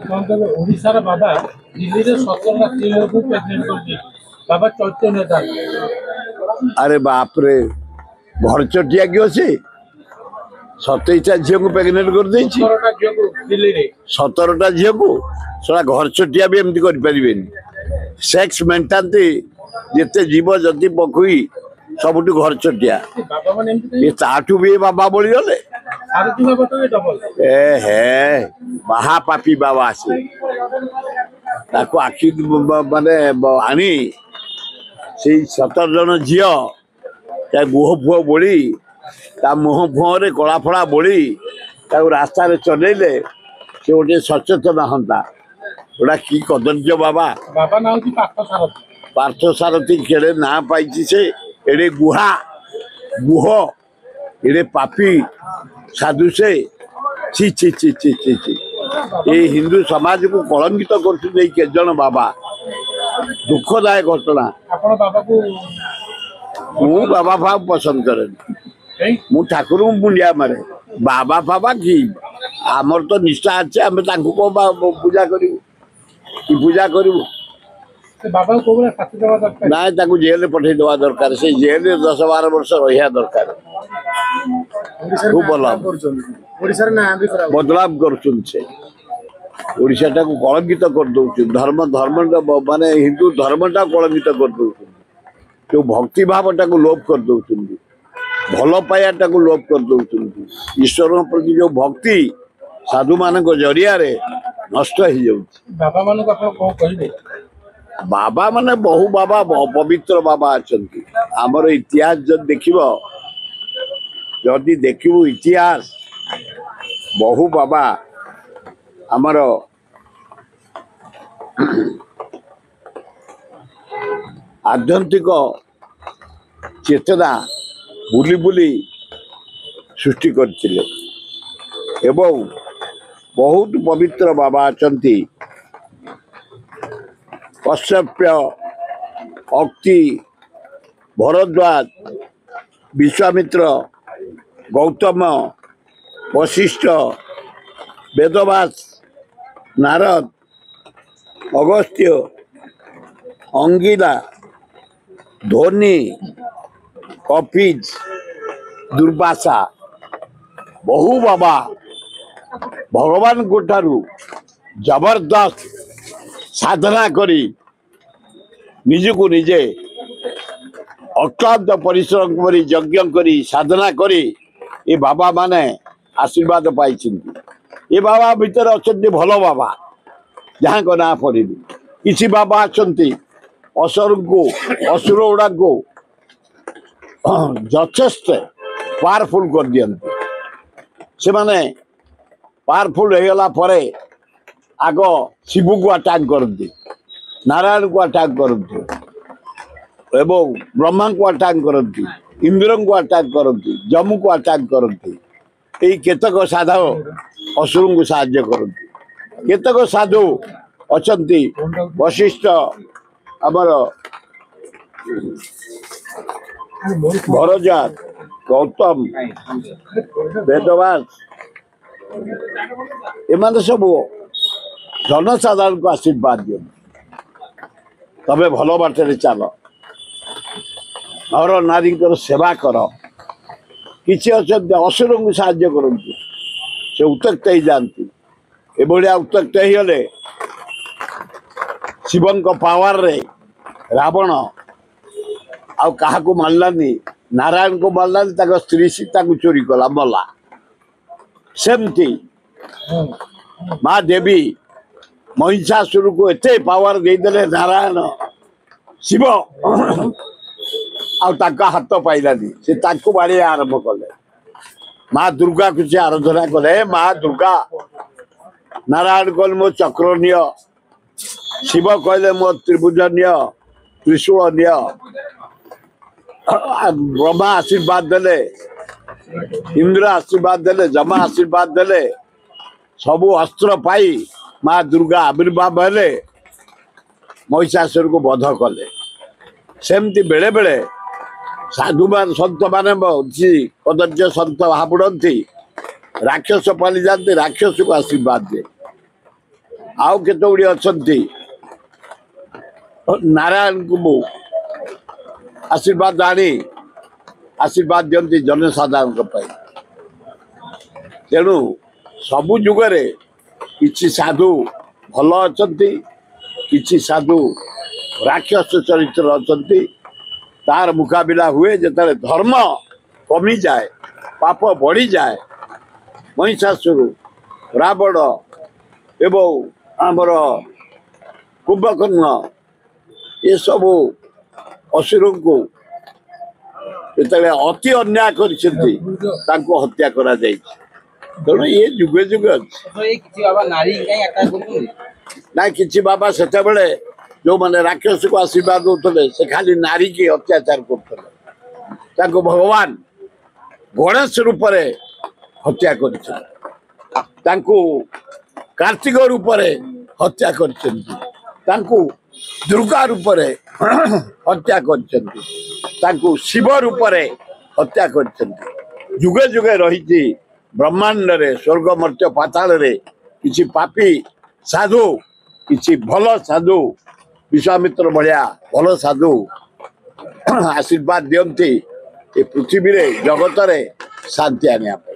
ओडिशार बाबा दिल्ली रे 17 स्त्री लोग प्रेग्नेंट कर दी बाबा चैतन्य दास। अरे बाप रे घर चटिया किए से 27टा झील को प्रेगनेंट कर दे 17टा झील को दिल्ली रे 17टा झील को सला घर चटिया भी एमती कर परिबेनी सेक्स मेंटालिटी जेते जीव जति पखुई सबुठी घर चटिया बाबा माने एमती ये ताठू भी बाबा बोली गले सारथी बाबा तो डबल ए हे महापापी बाबा आसे ताको आखि माने आनी से 17 जन झील त्या गुह फुह बोली ता मुह फुहरे कला फड़ा बोली रास्ता चलेले से गोटे सचेतन हंता गोटा कि कदर्य बाबा बाबा ना होती पार्थ सारथी केड़े ना पाई से एड़े गुहा गुह एड़े पापी साधु से ची ची ची ची ची ची ये हिंदू समाज को कलंकित कर जन बाबा दुखदायक घटना आपण बाबा को मु बाबा भाव पसंद करे मु ठाकुर को मुंडिया मारे बाबा बाबा की आमर तो निष्ठा अच्छे आम पूजा करू कि पूजा करू बाबा को बोले साथी देवा दरकार ना ताकू जेल पठे देवा दरकार से जेल 10-12 वर्ष रहिया दरकार खूब बदलाव कर ओडिशा टाको कलंकित कर दउछ धर्म माने हिंदू धर्मटा कलंकित कर दउछ जो भक्ति भावटा को लोप कर दउछ भल पायाटा को लोप कर दउछ ईश्वर प्रति जो भक्ति साधु मान जरिया रे नष्ट हो जाउछ बाबा मान को आपण को कहिबे बाबा माने बहु बाबा पवित्र बाबा अछंती हमर इतिहास जब देखिबो जदि देखिबो इतिहास बहु बाबा हमर आध्यात्मिक चेतना बुली बुली सृष्टि करथिले एवं बहुत पवित्र बाबा अछंती कश्यप्य अक्ति भरद्वाज विश्वामित्र गौतम वशिष्ठ वेदव्यास नारद अगस्त्य अंगिला धोनी कपिज दुर्वासा बहु बाबा भगवान को ठारू जबरदस्त साधना करी निजको निजे अक्लांत परिश्रम करी यज्ञ करी साधना करी ये बाबा माने आशीर्वाद पाई ये बाबा भीतर अच्छा भल बाबा जहाँ को ना पड़ी किसी बाबा अच्छा असुर को असुर गुड़ा को यथेष्ट पावरफुल कर दियंती से माने पावरफुल हो गला परे आग शिव को अटैक करती नारायण को अटैक करती एवं ब्रह्मा को अटैक करती इंद्र को अटैक करती जम्मू को अटैक करती यही केतक साधु असुर को साहाय्य करती केतक साधु अच्छा वशिष्ठ आमर भरद्वाज गौतम वेदव्यास एम सब जनसाधारण को आशीर्वाद दियो तबे भल बाटे चल नर नारी सेवा कर किसी अच्छा असुर को साहाय्य करती से उत्तक्त हो जाती एभलिया उत्तक्त होगले शिवन पावर रे रावण आ कहा को मानलानी नारायण को मानलानी स्त्री सीता को चोरी कला मला सेमती माँ देवी महिषासुर को एते पावर देदेले नारायण शिव हाथ पाइलानी से बाड़ी आरंभ कले माँ दुर्गा को से आराधना कले माँ दुर्गा नारायण कहले मो चक्र निय शिव कहले मो त्रिभुज निय त्रिशूल निय ब्रह्मा आशीर्वाद देले इंद्र आशीर्वाद देले जमा आशीर्वाद देले सबू अस्त्र पाई माँ दुर्गा आविर्भाव हेले महिषासुर को बध कले सेमती बेले बेले साधु मान सत मान कदर्य सत भापड़ती राक्षस पाली जाते राक्षस को आशीर्वाद दे ଆଉ କେତେ ଗୁଡ଼ିଏ ଅଛନ୍ତି ନାରାୟଣଙ୍କୁ ଆଶୀର୍ବାଦ ଆଣି ଆଶୀର୍ବାଦ ଦିଅନ୍ତି ଜନସାଧାରଣଙ୍କ ପାଇଁ। ତେଣୁ ସବୁ ଯୁଗରେ କିଛି ସାଧୁ ଭଲ ଅଛନ୍ତି, କିଛି ସାଧୁ ରାକ୍ଷସ ଚରିତ୍ର ଅଛନ୍ତି। ତାର ମୁକାବିଲା ହୁଏ ଯେତେବେଳେ ଧର୍ମ କମିଯାଏ, ପାପ ବଢ଼ିଯାଏ। ମହିଷାସୁର, ରାବଣ ଏବଂ ଆମର କୁମ୍ଭକର୍ଣ୍ଣ ଏସବୁ ଅସୁରଙ୍କୁ ଯେତେବେଳେ ଅତି ଅନ୍ୟାୟ କରିଛନ୍ତି ତାଙ୍କୁ ହତ୍ୟା କରାଯାଇଛି। ତେଣୁ ଏ ଯୁଗେ ଯୁଗେ ଅଛି। ନାଇଁ କିଛି ବାବା ସେତେବେଳେ ଯୋଉମାନେ ରାକ୍ଷସକୁ ଆଶୀର୍ବାଦ ଦଉଥିଲେ ସେ ଖାଲି ନାରୀକି ଅତ୍ୟାଚାର କରୁଥିଲେ। ତାଙ୍କୁ ଭଗବାନ ଗଣେଶ ରୂପରେ ହତ୍ୟା କରିଛନ୍ତି, ତାଙ୍କୁ କାର୍ତ୍ତିକ ରୂପରେ ହତ୍ୟା କରିଛନ୍ତି, ତାଙ୍କୁ ଦୁର୍ଗା ରୂପରେ ହତ୍ୟା କରିଛନ୍ତି, ତାଙ୍କୁ ଶିବ ରୂପରେ ହତ୍ୟା କରିଛନ୍ତି। ଯୁଗେ ଯୁଗେ ରହିଛି ବ୍ରହ୍ମାଣ୍ଡରେ, ସ୍ୱର୍ଗ ମର୍ତ୍ତ୍ୟ ପାତାଳରେ କିଛି ପାପୀ ସାଧୁ, କିଛି ଭଲ ସାଧୁ, ବିଶ୍ୱାମିତ୍ର ଭଳିଆ ଭଲ ସାଧୁ ଆଶୀର୍ବାଦ ଦିଅନ୍ତି ଏ ପୃଥିବୀରେ ଜଗତରେ ଶାନ୍ତି ଆଣିବା ପାଇଁ।